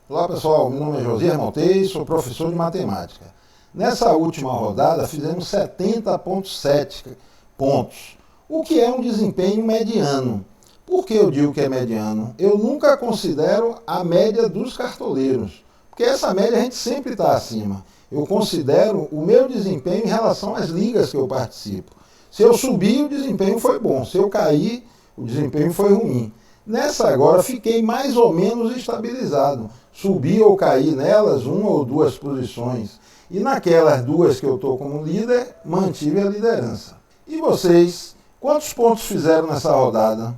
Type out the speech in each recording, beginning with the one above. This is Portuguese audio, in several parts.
Olá pessoal, meu nome é Josias Maltês, sou professor de matemática. Nessa última rodada fizemos 70,7 pontos, o que é um desempenho mediano. Por que eu digo que é mediano? Eu nunca considero a média dos cartoleiros, porque essa média a gente sempre está acima. Eu considero o meu desempenho em relação às ligas que eu participo. Se eu subir, o desempenho foi bom. Se eu cair, o desempenho foi ruim. Nessa agora, fiquei mais ou menos estabilizado. Subi ou caí nelas uma ou duas posições. E naquelas duas que eu estou como líder, mantive a liderança. E vocês, quantos pontos fizeram nessa rodada?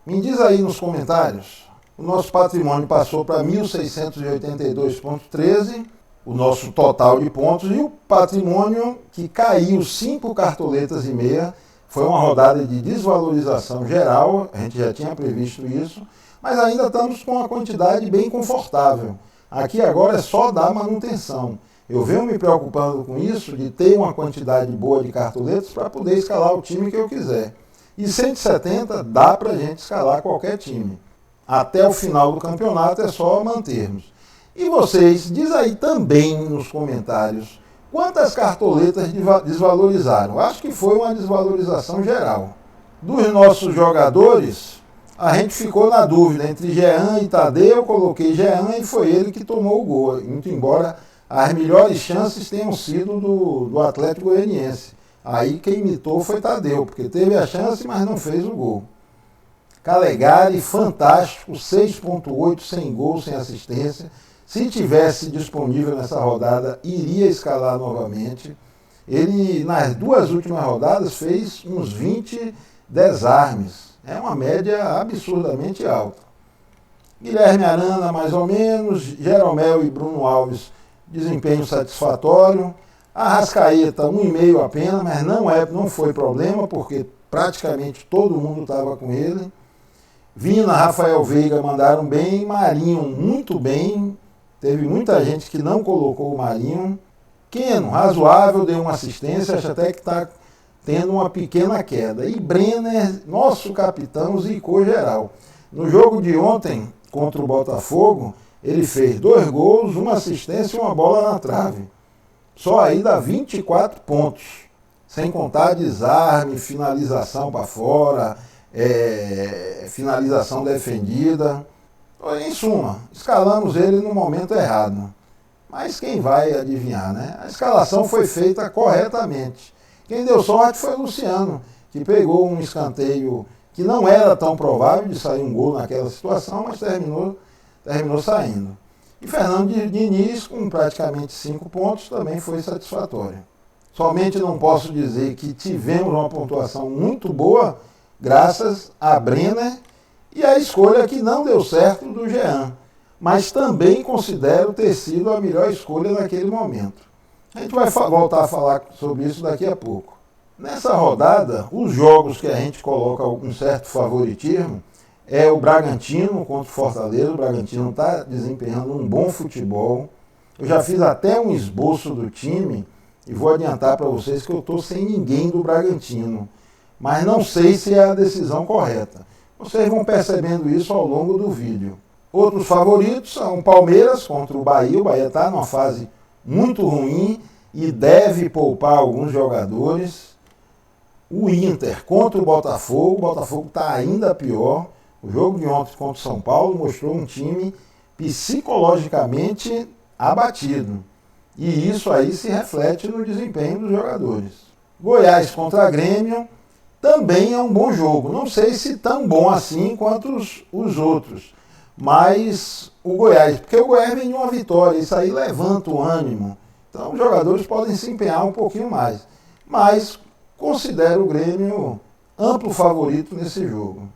Me diz aí nos comentários. O nosso patrimônio passou para 1.682,13, o nosso total de pontos, e o patrimônio que caiu 5 cartoletas e meia. Foi uma rodada de desvalorização geral, a gente já tinha previsto isso, mas ainda estamos com uma quantidade bem confortável. Aqui agora é só dar manutenção. Eu venho me preocupando com isso, de ter uma quantidade boa de cartoletas para poder escalar o time que eu quiser. E 170 dá para a gente escalar qualquer time. Até o final do campeonato é só mantermos. E vocês, diz aí também nos comentários, quantas cartoletas desvalorizaram? Acho que foi uma desvalorização geral. Dos nossos jogadores, a gente ficou na dúvida entre Jean e Tadeu. Eu coloquei Jean e foi ele que tomou o gol. Muito embora as melhores chances tenham sido do Atlético Goianiense. Aí quem imitou foi Tadeu, porque teve a chance, mas não fez o gol. Calegari, fantástico, 6,8, sem gol, sem assistência. Se tivesse disponível nessa rodada, iria escalar novamente. Ele, nas duas últimas rodadas, fez uns 20 desarmes. É uma média absurdamente alta. Guilherme Arana, mais ou menos. Jeromel e Bruno Alves, desempenho satisfatório. Arrascaeta, 1,5 apenas, mas não foi problema, porque praticamente todo mundo estava com ele. Vina, Rafael Veiga mandaram bem. Marinho, muito bem. Teve muita gente que não colocou o Marinho. Keno, razoável, deu uma assistência, acho até que está tendo uma pequena queda. E Brenner, nosso capitão, zicou geral. No jogo de ontem, contra o Botafogo, ele fez 2 gols, uma assistência e uma bola na trave. Só aí dá 24 pontos. Sem contar desarme, finalização para fora, finalização defendida. Em suma, escalamos ele no momento errado. Mas quem vai adivinhar, né? A escalação foi feita corretamente. Quem deu sorte foi o Luciano, que pegou um escanteio que não era tão provável de sair um gol naquela situação, mas terminou saindo. E Fernando Diniz, com praticamente 5 pontos, também foi satisfatório. Somente não posso dizer que tivemos uma pontuação muito boa, graças a Brenner, e a escolha que não deu certo do Jean, mas também considero ter sido a melhor escolha naquele momento. A gente vai voltar a falar sobre isso daqui a pouco. Nessa rodada, os jogos que a gente coloca um certo favoritismo é o Bragantino contra o Fortaleza. O Bragantino está desempenhando um bom futebol. Eu já fiz até um esboço do time e vou adiantar para vocês que eu estou sem ninguém do Bragantino, mas não sei se é a decisão correta. Vocês vão percebendo isso ao longo do vídeo. Outros favoritos são o Palmeiras contra o Bahia. O Bahia está numa fase muito ruim e deve poupar alguns jogadores. O Inter contra o Botafogo. O Botafogo está ainda pior. O jogo de ontem contra o São Paulo mostrou um time psicologicamente abatido. E isso aí se reflete no desempenho dos jogadores. Goiás contra Grêmio. Também é um bom jogo. Não sei se tão bom assim quanto os outros. Mas o Goiás, porque o Goiás vem de uma vitória, isso aí levanta o ânimo. Então os jogadores podem se empenhar um pouquinho mais. Mas considero o Grêmio amplo favorito nesse jogo.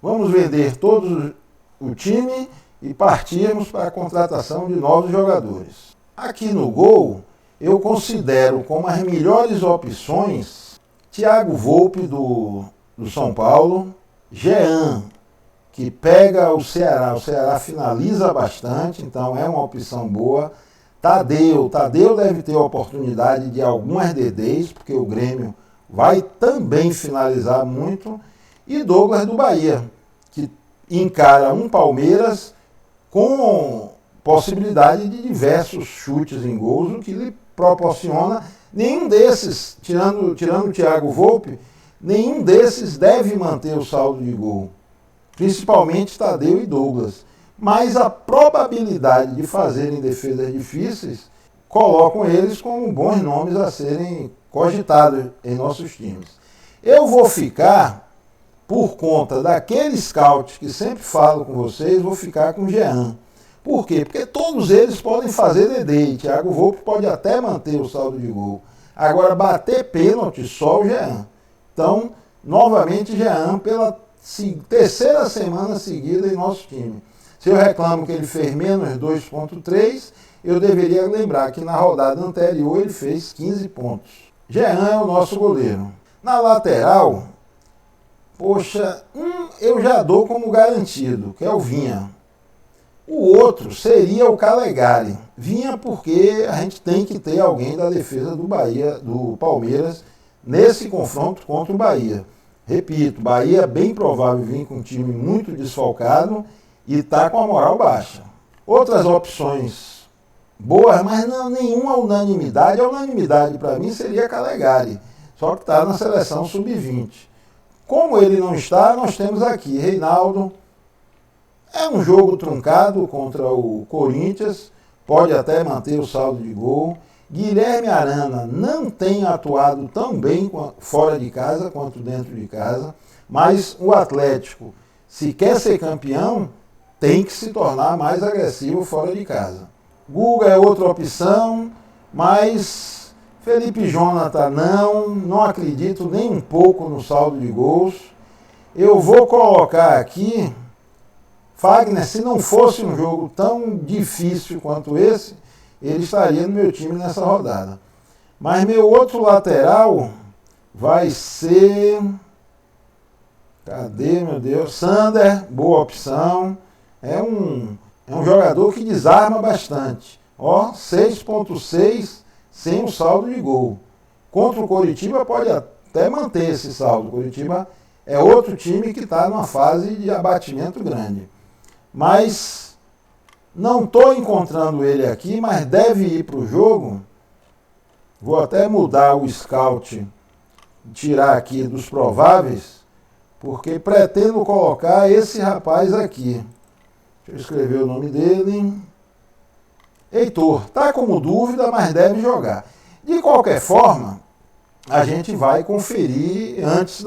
Vamos vender todo o time e partirmos para a contratação de novos jogadores. Aqui no gol, eu considero como as melhores opções Thiago Volpi, do São Paulo. Jean, que pega o Ceará finaliza bastante, então é uma opção boa. Tadeu deve ter a oportunidade de algumas DDs, porque o Grêmio vai também finalizar muito. E Douglas do Bahia, que encara um Palmeiras com possibilidade de diversos chutes em gols, o que lhe proporciona. Nenhum desses, tirando o Thiago Volpi, nenhum desses deve manter o saldo de gol, principalmente Tadeu e Douglas. Mas a probabilidade de fazerem defesas difíceis colocam eles como bons nomes a serem cogitados em nossos times. Eu vou ficar, por conta daquele scout que sempre falo com vocês, vou ficar com o Jean. Por quê? Porque todos eles podem fazer DD, e Thiago Volpi pode até manter o saldo de gol. Agora, bater pênalti, só o Jean. Então, novamente, Jean pela terceira semana seguida em nosso time. Se eu reclamo que ele fez menos 2,3, eu deveria lembrar que na rodada anterior ele fez 15 pontos. Jean é o nosso goleiro. Na lateral, poxa, eu já dou como garantido, que é o Vinha. O outro seria o Calegari. Vinha porque a gente tem que ter alguém da defesa do Bahia, do Palmeiras, nesse confronto contra o Bahia. Repito, Bahia é bem provável vir com um time muito desfalcado e está com a moral baixa. Outras opções boas, mas não nenhuma unanimidade. A unanimidade para mim seria Calegari, só que está na seleção sub-20. Como ele não está, nós temos aqui Reinaldo. É um jogo truncado contra o Corinthians, pode até manter o saldo de gol. Guilherme Arana não tem atuado tão bem fora de casa quanto dentro de casa, mas o Atlético, se quer ser campeão, tem que se tornar mais agressivo fora de casa. Guga é outra opção, mas Felipe Jonathan não acredito nem um pouco no saldo de gols. Eu vou colocar aqui Fagner. Se não fosse um jogo tão difícil quanto esse, ele estaria no meu time nessa rodada. Mas meu outro lateral vai ser... Cadê, meu Deus? Sander, boa opção. É um jogador que desarma bastante. Ó, 6,6 sem o saldo de gol. Contra o Coritiba pode até manter esse saldo. O Coritiba é outro time que está numa fase de abatimento grande. Mas não estou encontrando ele aqui, mas deve ir para o jogo. Vou até mudar o scout, tirar aqui dos prováveis, porque pretendo colocar esse rapaz aqui. Deixa eu escrever o nome dele. Heitor. Está como dúvida, mas deve jogar. De qualquer forma, a gente vai conferir antes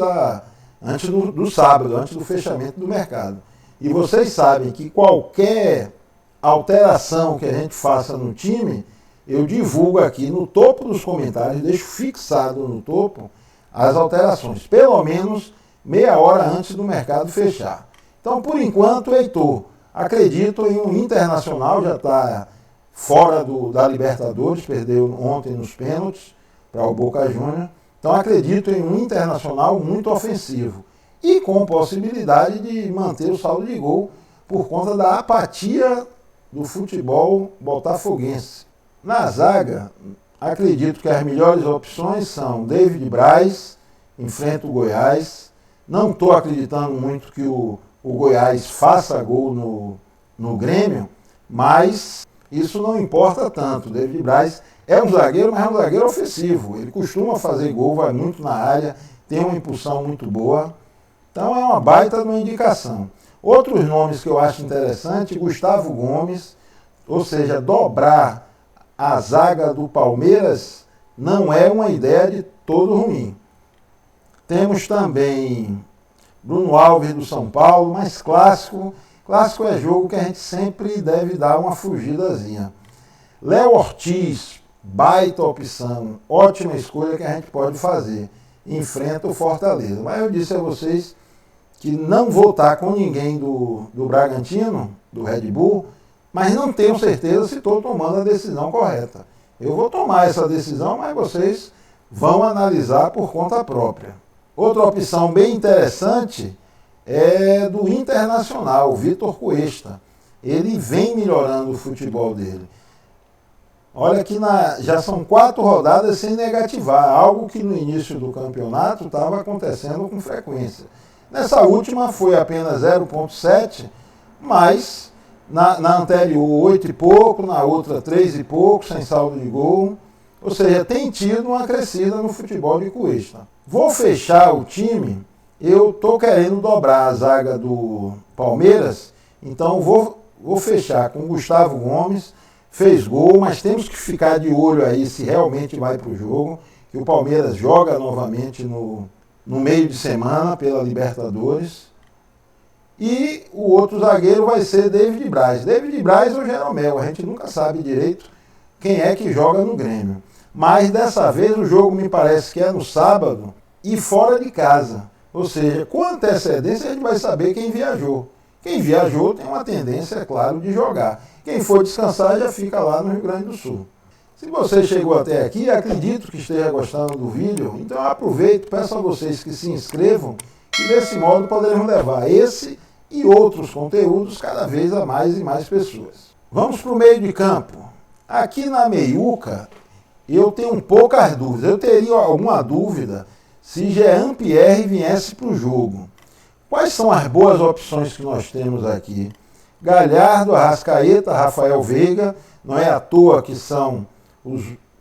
do sábado, antes do fechamento do mercado. E vocês sabem que qualquer alteração que a gente faça no time, eu divulgo aqui no topo dos comentários, deixo fixado no topo as alterações, pelo menos meia hora antes do mercado fechar. Então, por enquanto, Heitor, acredito em um Internacional, já está fora da Libertadores, perdeu ontem nos pênaltis para o Boca Juniors. Então, acredito em um Internacional muito ofensivo e com possibilidade de manter o saldo de gol por conta da apatia do futebol botafoguense. Na zaga, acredito que as melhores opções são David Braz, enfrenta o Goiás. Não estou acreditando muito que o Goiás faça gol no Grêmio, mas isso não importa tanto. David Braz é um zagueiro, mas é um zagueiro ofensivo. Ele costuma fazer gol, vai muito na área, tem uma impulsão muito boa. Então é uma baita de uma indicação. Outros nomes que eu acho interessante, Gustavo Gomes, ou seja, dobrar a zaga do Palmeiras não é uma ideia de todo ruim. Temos também Bruno Alves do São Paulo, mas clássico é jogo que a gente sempre deve dar uma fugidazinha. Léo Ortiz, baita opção, ótima escolha que a gente pode fazer. Enfrenta o Fortaleza. Mas eu disse a vocês que não vou estar com ninguém do Bragantino, do Red Bull, mas não tenho certeza se estou tomando a decisão correta. Eu vou tomar essa decisão, mas vocês vão analisar por conta própria. Outra opção bem interessante é do Internacional, o Vitor Cuesta. Ele vem melhorando o futebol dele. Olha que já são 4 rodadas sem negativar, algo que no início do campeonato estava acontecendo com frequência. Nessa última foi apenas 0,7, mas Na anterior 8 e pouco, na outra 3 e pouco, sem saldo de gol. Ou seja, tem tido uma crescida no futebol de Cuesta. Vou fechar o time, eu estou querendo dobrar a zaga do Palmeiras, então vou fechar com o Gustavo Gomes, fez gol, mas temos que ficar de olho aí se realmente vai para o jogo, que o Palmeiras joga novamente no meio de semana pela Libertadores. E o outro zagueiro vai ser David Braz. David Braz ou Jeromel, a gente nunca sabe direito quem é que joga no Grêmio. Mas dessa vez o jogo me parece que é no sábado e fora de casa. Ou seja, com antecedência a gente vai saber quem viajou. Quem viajou tem uma tendência, é claro, de jogar. Quem for descansar já fica lá no Rio Grande do Sul. Se você chegou até aqui, acredito que esteja gostando do vídeo, então aproveito, peço a vocês que se inscrevam, que desse modo poderemos levar esse e outros conteúdos cada vez a mais e mais pessoas. Vamos para o meio de campo. Aqui na meiuca, eu tenho poucas dúvidas. Eu teria alguma dúvida se Jean Pierre viesse para o jogo. Quais são as boas opções que nós temos aqui? Galhardo, Arrascaeta, Rafael Veiga, não é à toa que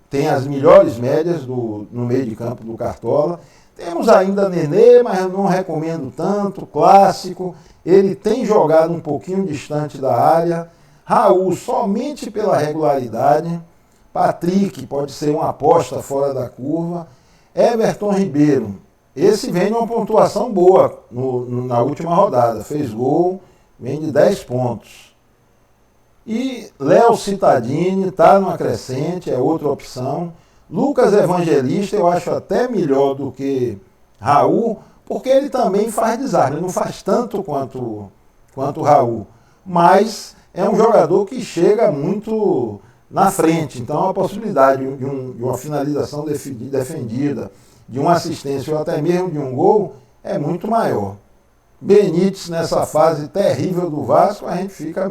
tem as melhores médias no meio de campo do Cartola. Temos ainda Nenê, mas eu não recomendo tanto, clássico. Ele tem jogado um pouquinho distante da área. Raul, somente pela regularidade. Patrick, pode ser uma aposta fora da curva. Everton Ribeiro, esse vem de uma pontuação boa na última rodada. Fez gol, vem de 10 pontos. E Léo Cittadini está numa crescente, é outra opção. Lucas Evangelista eu acho até melhor do que Raul, porque ele também faz desarme. Ele não faz tanto quanto o Raul, mas é um jogador que chega muito na frente. Então a possibilidade de uma finalização defendida, de uma assistência ou até mesmo de um gol é muito maior. Benítez, nessa fase terrível do Vasco, a gente fica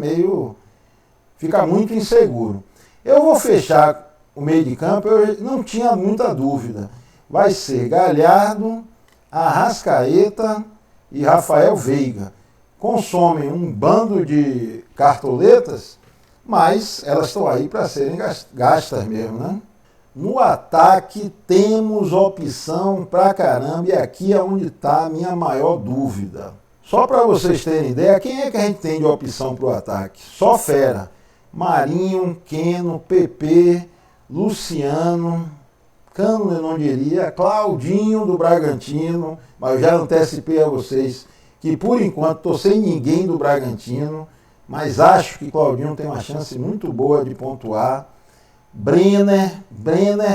muito inseguro. Eu vou fechar o meio de campo, eu não tinha muita dúvida. Vai ser Galhardo, Arrascaeta e Rafael Veiga. Consomem um bando de cartoletas, mas elas estão aí para serem gastas mesmo, né? No ataque temos opção pra caramba, e aqui é onde está a minha maior dúvida. Só para vocês terem ideia, quem é que a gente tem de opção para o ataque? Só fera. Marinho, Keno, PP, Luciano, Cano eu não diria, Claudinho do Bragantino, mas eu já antecipei a vocês que por enquanto estou sem ninguém do Bragantino, mas acho que Claudinho tem uma chance muito boa de pontuar. Brenner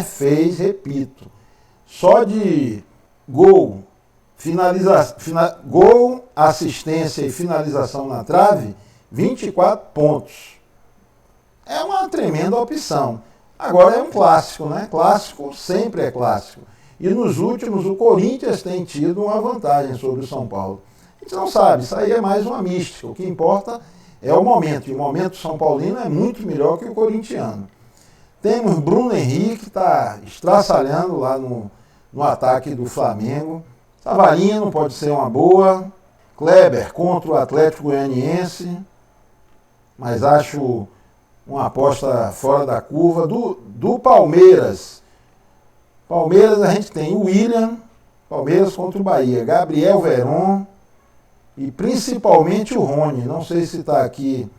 fez, repito, só de gol, gol, assistência e finalização na trave, 24 pontos. É uma tremenda opção. Agora é um clássico, né? Clássico sempre é clássico. E nos últimos o Corinthians tem tido uma vantagem sobre o São Paulo. A gente não sabe, isso aí é mais uma mística. O que importa é o momento. E o momento São Paulino é muito melhor que o corintiano. Temos Bruno Henrique, que está estraçalhando lá no ataque do Flamengo. Savarino pode ser uma boa. Kleber contra o Atlético Goianiense. Mas acho uma aposta fora da curva. Do Palmeiras. Palmeiras a gente tem o William. Palmeiras contra o Bahia. Gabriel Veron. E principalmente o Rony. Não sei se está aqui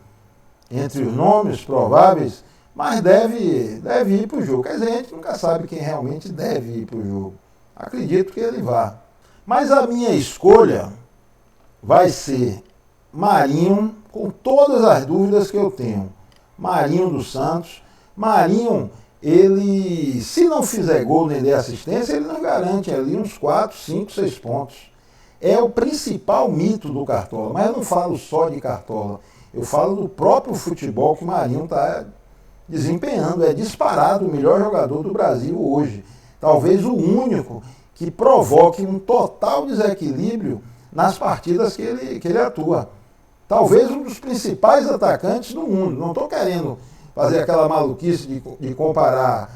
entre os nomes prováveis, mas deve ir para o jogo. Quer dizer, a gente nunca sabe quem realmente deve ir para o jogo. Acredito que ele vá. Mas a minha escolha vai ser Marinho, com todas as dúvidas que eu tenho. Marinho dos Santos. Marinho, ele, se não fizer gol nem der assistência, ele não garante ali uns 4, 5, 6 pontos. É o principal mito do Cartola. Mas eu não falo só de Cartola. Eu falo do próprio futebol que o Marinho está desempenhando. É disparado o melhor jogador do Brasil hoje. Talvez o único que provoque um total desequilíbrio nas partidas que ele atua. Talvez um dos principais atacantes do mundo. Não estou querendo fazer aquela maluquice de comparar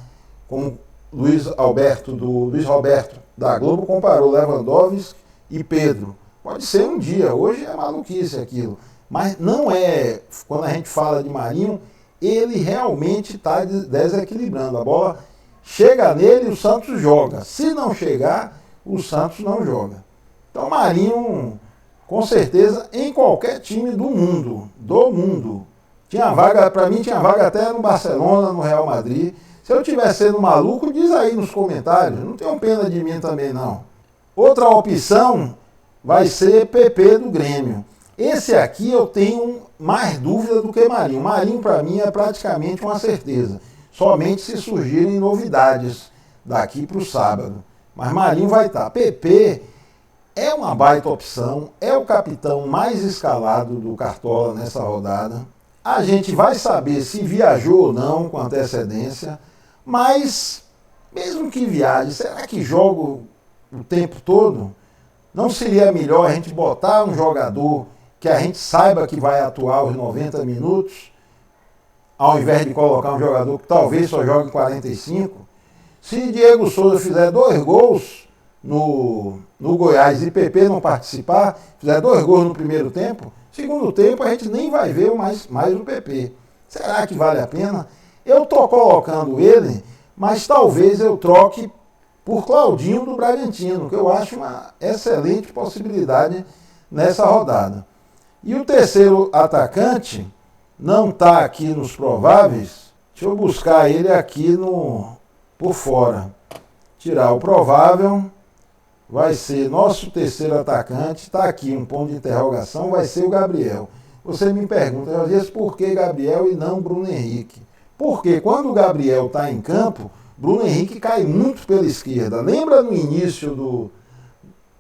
com Luiz Roberto da Globo, comparou Lewandowski e Pedro. Pode ser um dia, hoje é maluquice aquilo. Mas não é, quando a gente fala de Marinho, ele realmente está desequilibrando. A bola chega nele e o Santos joga. Se não chegar, o Santos não joga. Então Marinho, com certeza, em qualquer time do mundo. Tinha vaga, para mim tinha vaga até no Barcelona, no Real Madrid. Se eu estiver sendo maluco, diz aí nos comentários. Não tenham pena de mim também, não. Outra opção vai ser PP do Grêmio. Esse aqui eu tenho mais dúvida do que Marinho. Marinho, para mim, é praticamente uma certeza. Somente se surgirem novidades daqui para o sábado. Mas Marinho vai estar. PP é uma baita opção, é o capitão mais escalado do Cartola nessa rodada. A gente vai saber se viajou ou não com antecedência, mas mesmo que viaje, será que joga o tempo todo? Não seria melhor a gente botar um jogador que a gente saiba que vai atuar os 90 minutos, ao invés de colocar um jogador que talvez só jogue 45? Se Diego Souza fizer 2 gols no Goiás e PP não participar, fizer 2 gols no primeiro tempo, segundo tempo a gente nem vai ver mais o PP. Será que vale a pena? Eu estou colocando ele, mas talvez eu troque por Claudinho do Bragantino, que eu acho uma excelente possibilidade nessa rodada. E o terceiro atacante não está aqui nos prováveis. Deixa eu buscar ele aqui por fora. Tirar o provável. Vai ser nosso terceiro atacante. Está aqui um ponto de interrogação. Vai ser o Gabriel. Você me pergunta, às vezes, por que Gabriel e não Bruno Henrique? Porque quando o Gabriel está em campo, Bruno Henrique cai muito pela esquerda. Lembra no início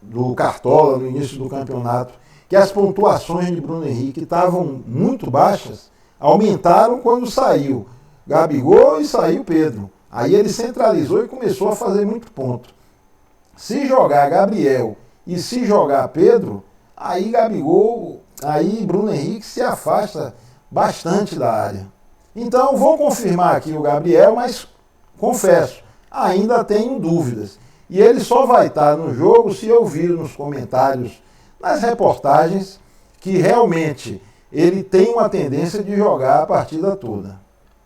do Cartola, no início do campeonato, que as pontuações de Bruno Henrique estavam muito baixas? Aumentaram quando saiu Gabigol e saiu Pedro. Aí ele centralizou e começou a fazer muito ponto. Se jogar Gabriel e se jogar Pedro, aí Bruno Henrique se afasta bastante da área. Então vou confirmar aqui o Gabriel, mas confesso, ainda tenho dúvidas. E ele só vai estar no jogo se eu vir nos comentários, nas reportagens, que realmente ele tem uma tendência de jogar a partida toda.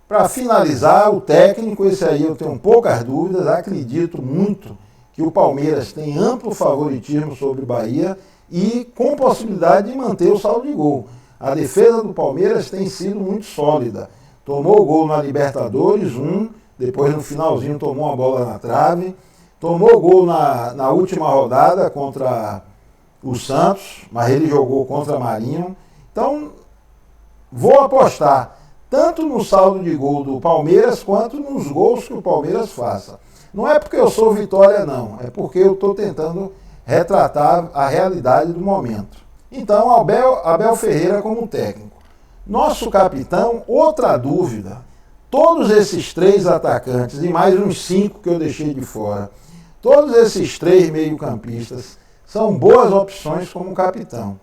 Para finalizar, o técnico, esse aí eu tenho poucas dúvidas, acredito muito que o Palmeiras tem amplo favoritismo sobre o Bahia e com possibilidade de manter o saldo de gol. A defesa do Palmeiras tem sido muito sólida. Tomou gol na Libertadores, depois no finalzinho tomou uma bola na trave, tomou gol na última rodada contra o Santos, mas ele jogou contra Marinho. Então, vou apostar tanto no saldo de gol do Palmeiras quanto nos gols que o Palmeiras faça. Não é porque eu sou Vitória, não. É porque eu estou tentando retratar a realidade do momento. Então, Abel Ferreira como técnico. Nosso capitão, outra dúvida. Todos esses 3 atacantes e mais uns 5 que eu deixei de fora, todos esses 3 meio-campistas são boas opções como capitão.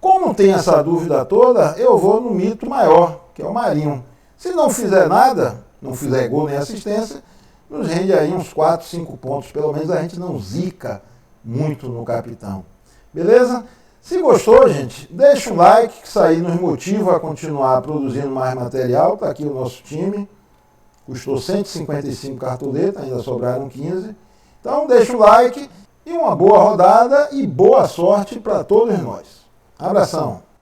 Como tem essa dúvida toda, eu vou no mito maior, que é o Marinho. Se não fizer nada, não fizer gol nem assistência, nos rende aí uns 4, 5 pontos. Pelo menos a gente não zica muito no capitão. Beleza? Se gostou, gente, deixa um like, que isso aí nos motiva a continuar produzindo mais material. Está aqui o nosso time. Custou 155 cartoletas, ainda sobraram 15. Então deixa o like e uma boa rodada e boa sorte para todos nós. Abração!